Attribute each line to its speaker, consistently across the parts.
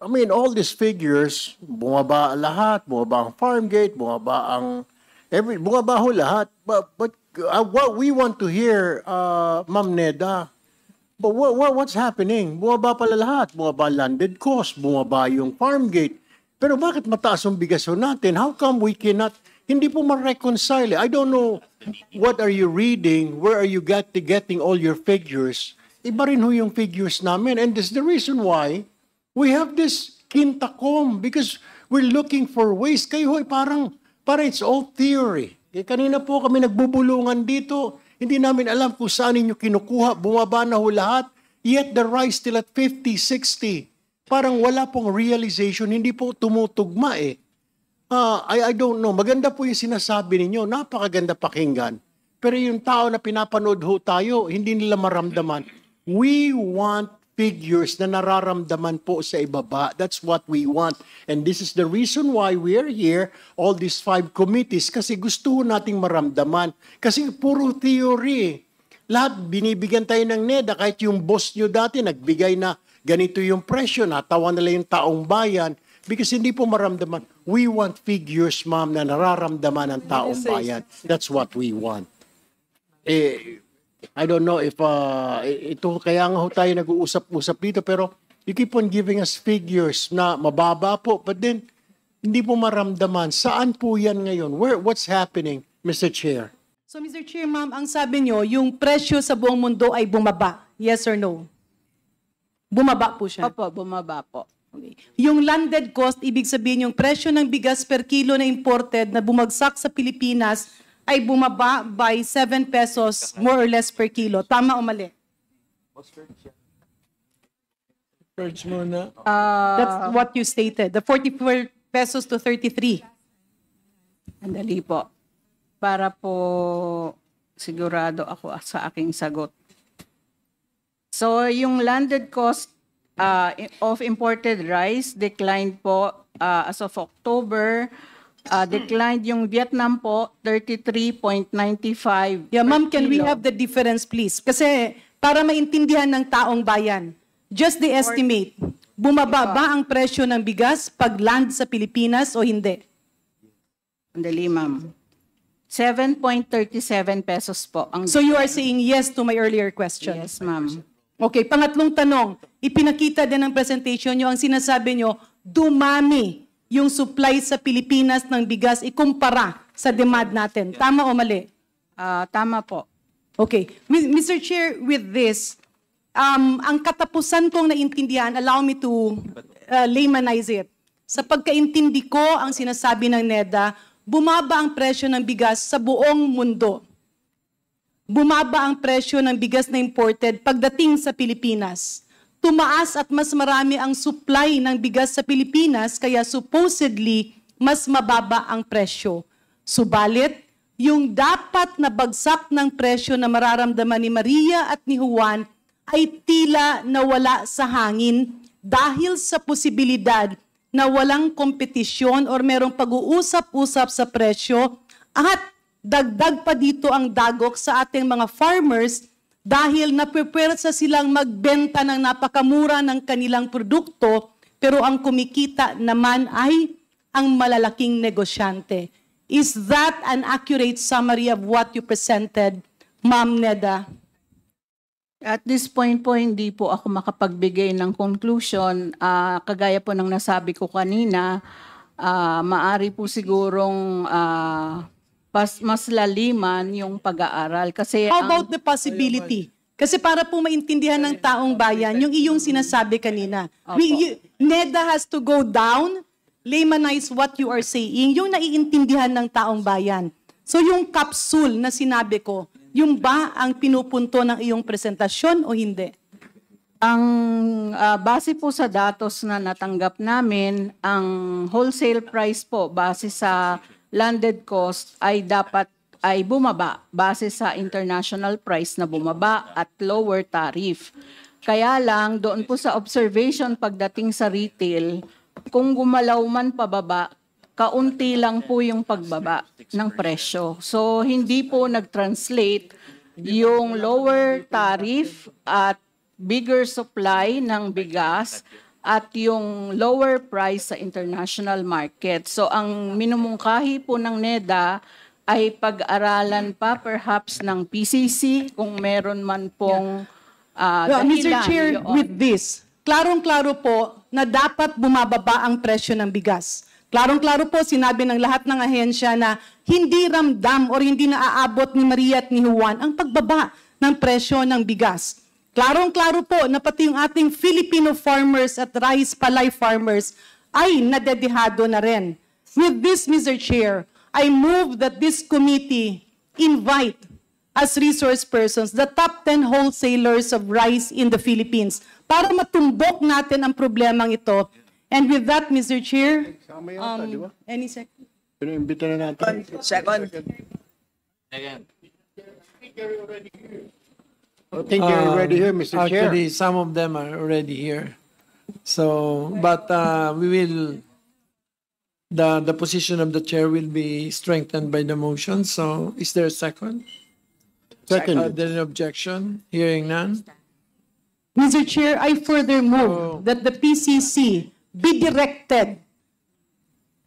Speaker 1: I mean, all these figures, bumaba lahat, bumaba ang farm gate, bumaba ang bumaba ho lahat. But what we want to hear, Ma'am Neda, but what's happening? Bumaba pala lahat, bumaba landed cost, bumaba yung farm gate. Pero bakit mataas ang bigas ho natin? How come we cannot, hindi po ma-reconcile? I don't know, what are you reading? Where are you getting all your figures? Iba rin ho yung figures namin. And this is the reason why we have this Quintacom, because we're looking for ways. Kayo ho'y parang it's all theory. Kanina po kami nagbubulungan dito. Hindi namin alam kung saan ninyo kinukuha. Bumaba na ho lahat. Yet the rice still at 50, 60. Parang wala pong realization. Hindi po tumutugma eh. I don't know. Maganda po yung sinasabi ninyo. Napakaganda pakinggan. Pero yung tao na pinapanood ho tayo, hindi nila maramdaman. We want figures na nararamdaman po sa ibaba. That's what we want. And this is the reason why we are here, all these 5 committees, kasi gusto nating maramdaman. Kasi puro theory. Lahat binibigyan tayo ng NEDA, kahit yung boss nyo dati nagbigay na ganito yung presyo, natawa nila yung taong bayan, because hindi po maramdaman. We want figures, ma'am, na nararamdaman ng taong bayan. That's what we want. I don't know if ito kaya nga ho tayo nag-uusap-usap dito, pero you keep on giving us figures na mababa po, but then hindi po maramdaman. Saan po yan ngayon? What's happening, Mr. Chair?
Speaker 2: So Mr. Chair, ma'am, ang sabi nyo, yung presyo sa buong mundo ay bumaba. Yes or no? Bumaba po siya?
Speaker 3: Opo, bumaba po.
Speaker 2: Okay. Yung landed cost, ibig sabihin yung presyo ng bigas per kilo na imported na bumagsak sa Pilipinas ay bumaba by 7 pesos more or less per kilo. Tama o mali?
Speaker 1: Search muna.
Speaker 2: That's what you stated. The 44 pesos to 33.
Speaker 3: Andali po. Para po sigurado ako sa aking sagot. So, yung landed cost of imported rice declined po as of October. Declined yung Vietnam po, 33.95.
Speaker 2: Yeah, ma'am, can we have the difference, please? Kasi para maintindihan ng taong bayan, just the estimate, bumaba ba ang presyo ng bigas pag land sa Pilipinas o hindi?
Speaker 3: Andali, ma'am. 7.37 pesos po.
Speaker 2: So you are saying yes to my earlier question?
Speaker 3: Yes, ma'am.
Speaker 2: Okay, pangatlong tanong, ipinakita din ng presentation nyo, ang sinasabi nyo, dumami yung supply sa Pilipinas ng bigas ikumpara sa demand natin. Tama o mali?
Speaker 3: Tama po.
Speaker 2: Okay. Mr. Chair, with this, ang katapusan kong naintindihan, allow me to laymanize it. Sa pagkaintindi ko, ang sinasabi ng NEDA, bumaba ang presyo ng bigas sa buong mundo. Bumaba ang presyo ng bigas na imported pagdating sa Pilipinas. Tumaas at mas marami ang supply ng bigas sa Pilipinas, kaya supposedly, mas mababa ang presyo. Subalit, yung dapat na bagsak ng presyo na mararamdaman ni Maria at ni Juan ay tila nawala sa hangin dahil sa posibilidad na walang kompetisyon or merong pag-uusap-usap sa presyo at dagdag pa dito ang dagok sa ating mga farmers dahil napupwersa silang magbenta ng napakamura ng kanilang produkto, pero ang kumikita naman ay ang malalaking negosyante. Is that an accurate summary of what you presented, Ma'am Neda?
Speaker 3: At this point po, hindi po ako makapagbigay ng conclusion. Kagaya po ng nasabi ko kanina, maari po sigurong mas laliman yung pag-aaral. Kasi
Speaker 2: how about the possibility? Kasi para po maintindihan ng taong bayan, yung iyong sinasabi kanina, NEDA has to go down, laymanize what you are saying, yung naiintindihan ng taong bayan. So yung capsule na sinabi ko, yung ba ang pinupunto ng iyong presentasyon o hindi?
Speaker 3: Ang base po sa datos na natanggap namin, ang wholesale price po base sa landed cost ay dapat ay bumaba base sa international price na bumaba at lower tariff. Kaya lang doon po sa observation pagdating sa retail, kung gumalaw man pababa, kaunti lang po yung pagbaba ng presyo. So hindi po nag-translate yung lower tariff at bigger supply ng bigas at yung lower price sa international market. So ang minumungkahi po ng NEDA ay pag-aralan pa perhaps ng PCC kung meron man pong
Speaker 2: Mr.
Speaker 3: dahilan,
Speaker 2: Chair,
Speaker 3: Your
Speaker 2: with this, klarong-klaro po na dapat bumababa ang presyo ng bigas. Klarong-klaro po, sinabi ng lahat ng ahensya na hindi ramdam or hindi naaabot ni Maria at ni Juan ang pagbaba ng presyo ng bigas. Klarong-klaro po na pati yung ating Filipino farmers at rice palay farmers ay nadedihado na rin. With this, Mr. Chair, I move that this committee invite as resource persons the top 10 wholesalers of rice in the Philippines para matumbok natin ang problemang ito. And with that, Mr. Chair, any second?
Speaker 1: Pinimbita na natin.
Speaker 4: Second.
Speaker 1: I think you're already here, Mr. Chair.
Speaker 5: Actually, some of them are already here. So, but we will, the position of the chair will be strengthened by the motion. So, is there a second?
Speaker 1: Second.
Speaker 5: There an objection? Hearing none?
Speaker 2: Mr. Chair, I further move that the PCC be directed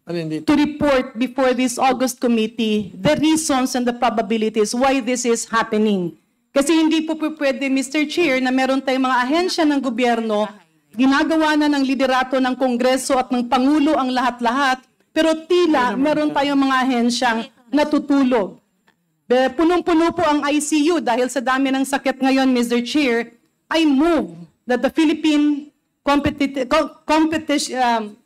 Speaker 5: Alin dito?
Speaker 2: to report before this August committee the reasons and the probabilities why this is happening. Kasi hindi po pwede, Mr. Chair, na meron tayong mga ahensya ng gobyerno, ginagawa na ng liderato ng Kongreso at ng Pangulo ang lahat-lahat, pero tila meron tayong mga ahensyang natutulog. Punong-puno po ang ICU dahil sa dami ng sakit ngayon, Mr. Chair. I move that the Philippine Competition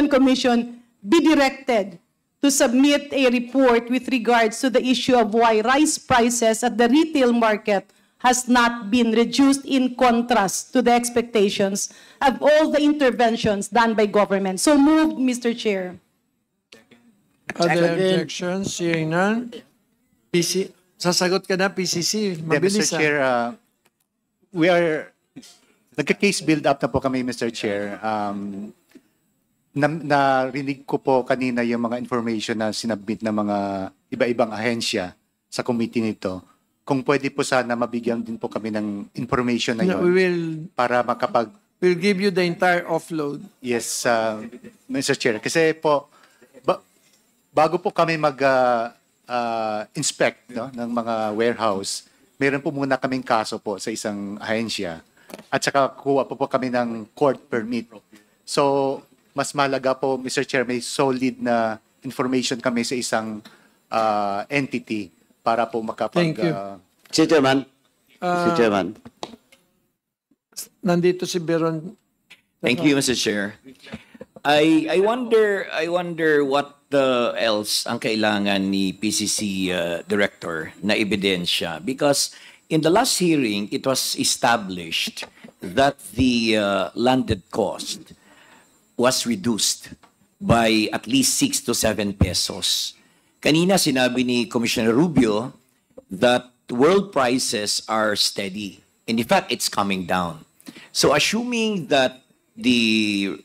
Speaker 2: Commission be directed to submit a report with regards to the issue of why rice prices at the retail market has not been reduced in contrast to the expectations of all the interventions done by government. So moved, Mr. Chair.
Speaker 5: Other objections? Hearing none? Sasagot ka na, PCC. Mabilis.
Speaker 4: Mr. Chair, nagka-case build-up na po kami, Mr. Chair. Narinig ko po kanina yung mga information na sinabit ng mga iba-ibang ahensya sa committee nito. Kung pwede po sana mabigyan din po kami ng information na
Speaker 5: No,
Speaker 4: yun para makapag...
Speaker 5: We'll give you the entire offload.
Speaker 4: Yes, Mr. Chair. Kasi po, bago po kami mag-inspect ng mga warehouse, meron po muna kaming kaso po sa isang ahensya at saka kuha po kami ng court permit. So, mas malaga po, Mr. Chair, may solid na information kami sa isang entity para po makapag...
Speaker 5: Thank you.
Speaker 6: Mr. Chairman. Mr. Chairman.
Speaker 5: Nandito si Beron.
Speaker 6: Thank you, Mr. Chair. I wonder what else ang kailangan ni PCC director na ebidensya, because in the last hearing it was established that the landed cost was reduced by at least 6 to 7 pesos. Kanina sinabi ni Commissioner Rubio that world prices are steady. And in fact, it's coming down. So assuming that the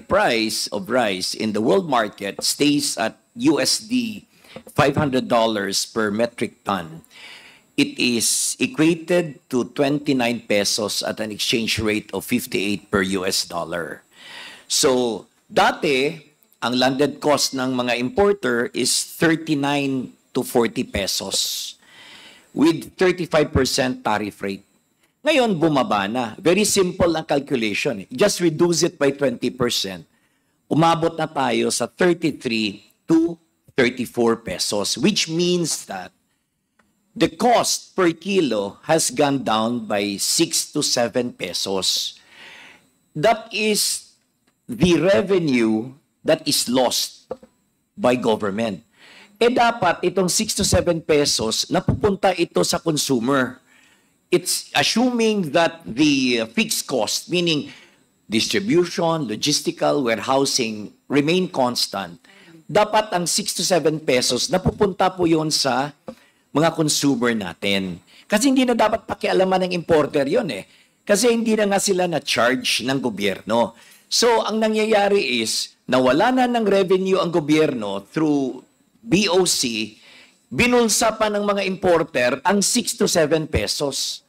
Speaker 6: price of rice in the world market stays at USD $500 per metric ton, it is equated to 29 pesos at an exchange rate of 58 per US dollar. So, dati, ang landed cost ng mga importer is 39 to 40 pesos with 35% tariff rate. Ngayon, bumaba na. Very simple ang calculation. Just reduce it by 20%. Umabot na tayo sa 33 to 34 pesos, which means that the cost per kilo has gone down by 6 to 7 pesos. That is the revenue that is lost by government. Dapat itong 6 to 7 pesos, napupunta ito sa consumer. It's assuming that the fixed cost, meaning distribution, logistical, warehousing, remain constant. Dapat ang 6 to 7 pesos, napupunta po yun sa mga consumer natin. Kasi hindi na dapat pakialaman ng importer yun eh. Kasi hindi na nga sila na-charge ng gobyerno. So, ang nangyayari is, nawala na ng revenue ang gobyerno through BOC, binulsa pa ng mga importer ang 6 to 7 pesos.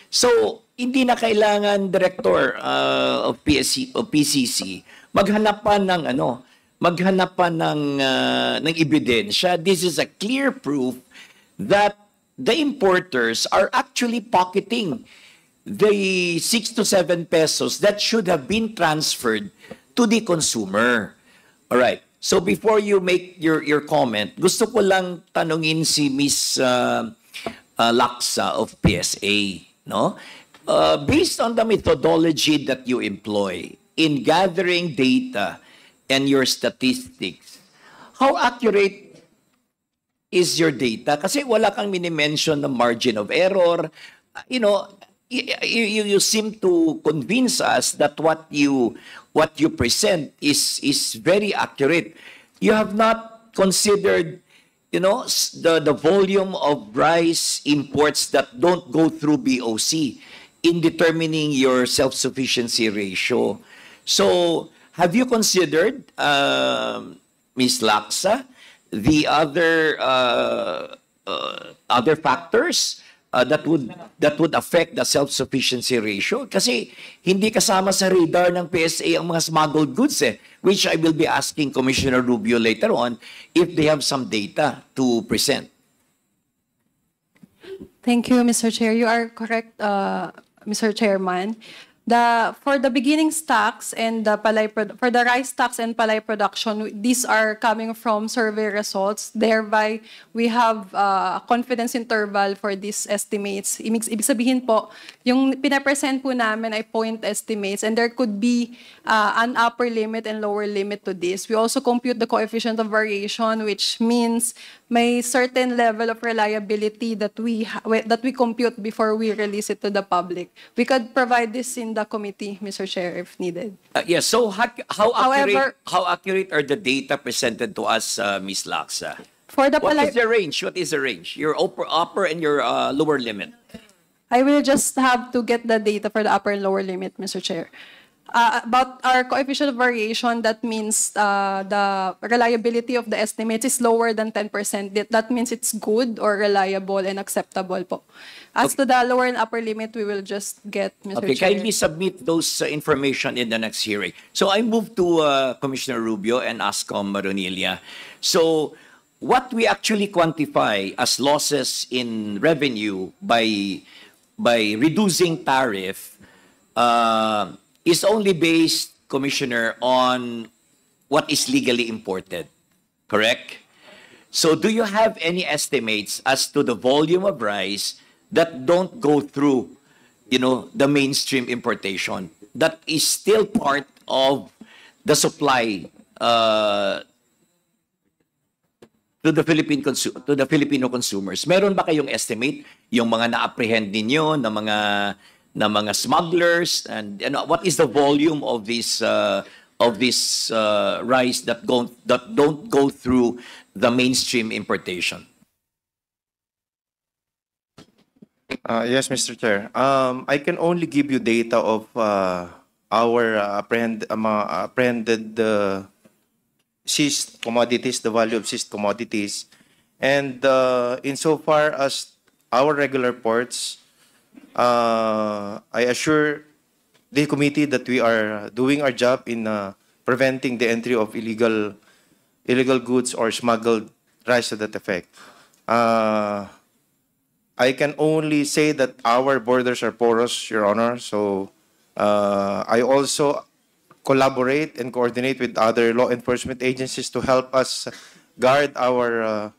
Speaker 6: So, hindi na kailangan director of PCC maghanap pa ng ng ebidensya. This is a clear proof that the importers are actually pocketing the 6 to 7 pesos that should have been transferred to the consumer. All right. So before you make your comment, gusto ko lang tanungin si Miss Laksa of PSA, no? Based on the methodology that you employ in gathering data and your statistics, how accurate is your data? Kasi wala kang mini-mention ng margin of error. You know, you seem to convince us that what you present is very accurate. You have not considered, you know, the volume of rice imports that don't go through BOC in determining your self-sufficiency ratio. So, have you considered, Ms. Laksa, the other factors that would affect the self-sufficiency ratio? Kasi hindi kasama sa radar ng PSA ang mga smuggled goods, which I will be asking Commissioner Rubio later on if they have some data to present.
Speaker 2: Thank you, Mr. Chair. You are correct, Mr. Chairman. For the beginning stocks and for the rice stocks and palay production, these are coming from survey results. Thereby, we have a confidence interval for these estimates. Ibig sabihin po, yung pinapresent po namin ay point estimates, and there could be an upper limit and lower limit to this. We also compute the coefficient of variation, which means may certain level of reliability that we compute before we release it to the public. We could provide this in the committee, Mr. Chair, if needed.
Speaker 6: Yes. So how
Speaker 2: However-
Speaker 6: accurate are the data presented to us, Ms. Laksa?
Speaker 2: For the
Speaker 6: What
Speaker 2: palay,
Speaker 6: is the range? What is the range? Your upper and your lower limit.
Speaker 2: I will just have to get the data for the upper and lower limit, Mr. Chair. About our coefficient of variation, that means the reliability of the estimates is lower than 10%. That means it's good or reliable and acceptable po. As to the lower and upper limit, we will just get, Mr.
Speaker 6: Okay,
Speaker 2: Chair.
Speaker 6: kindly submit those information in the next hearing. So I move to Commissioner Rubio and ASCOM Maronilla. So what we actually quantify as losses in revenue by reducing tariff is only based, Commissioner, on what is legally imported, correct? So do you have any estimates as to the volume of rice that don't go through, you know, the mainstream importation, that is still part of the supply to the Filipino consumers? Meron ba kayong estimate yung mga na-apprehend ninyo na mga smugglers, and what is the volume of this rice that don't go through the mainstream importation?
Speaker 7: Yes, Mr. Chair. I can only give you data of our apprehended seized commodities, the value of seized commodities, and insofar as our regular ports, I assure the committee that we are doing our job in preventing the entry of illegal goods or smuggled rice to that effect. I can only say that our borders are porous, Your Honor. So I also collaborate and coordinate with other law enforcement agencies to help us guard our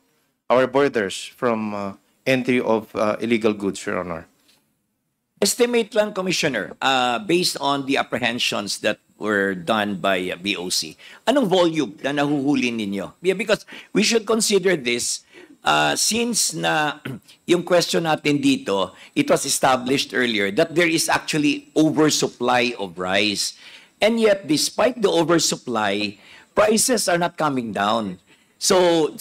Speaker 7: borders from entry of illegal goods, Your Honor.
Speaker 6: Estimate lang, Commissioner, based on the apprehensions that were done by BOC. Anong volume na nahuhuli ninyo? Yeah, because we should consider this since na yung question natin dito, it was established earlier that there is actually oversupply of rice. And yet, despite the oversupply, prices are not coming down. So,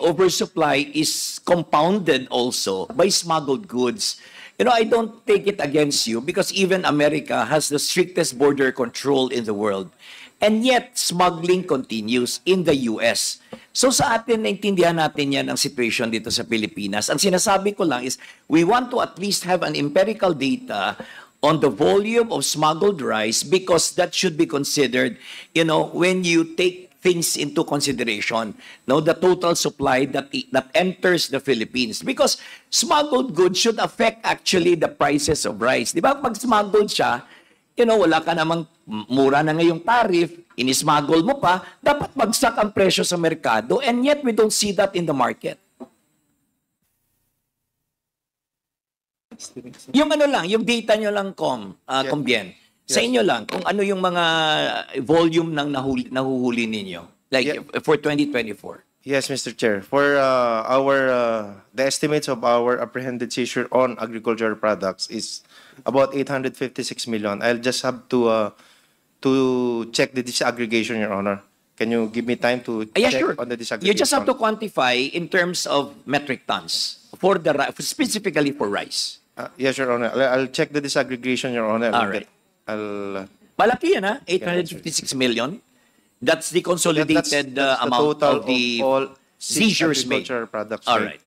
Speaker 6: oversupply is compounded also by smuggled goods. You know, I don't take it against you because even America has the strictest border control in the world. And yet, smuggling continues in the US. So sa atin, naintindihan natin yan ang situation dito sa Pilipinas. Ang sinasabi ko lang is, we want to at least have an empirical data on the volume of smuggled rice because that should be considered, you know, when you take things into consideration, no, the total supply that enters the Philippines. Because smuggled goods should affect actually the prices of rice. Di ba? Pag smuggled siya, you know, wala ka namang mura na ngayong tariff, inismuggle mo pa, dapat bagsak ang presyo sa merkado, and yet we don't see that in the market. Yung ano lang, yung data nyo lang, Combien. Sa inyo lang, kung ano yung mga volume ng nahuhuli ninyo, like for 2024.
Speaker 7: Yes, Mr. Chair. For the estimates of our apprehended seizure on agricultural products is about 856 million. I'll just have to check the disaggregation, Your Honor. Can you give me time to
Speaker 6: Yeah,
Speaker 7: check
Speaker 6: sure.
Speaker 7: on the disaggregation?
Speaker 6: You just have to quantify in terms of metric tons for the specifically for rice.
Speaker 7: Yes, Your Honor. I'll check the disaggregation, Your Honor.
Speaker 6: All right. Malaki yan, ha? 856 million. That's the consolidated
Speaker 7: that's the
Speaker 6: amount
Speaker 7: total
Speaker 6: of the
Speaker 7: all
Speaker 6: seizures made.
Speaker 7: agricultural products.
Speaker 6: All
Speaker 7: right?
Speaker 6: right.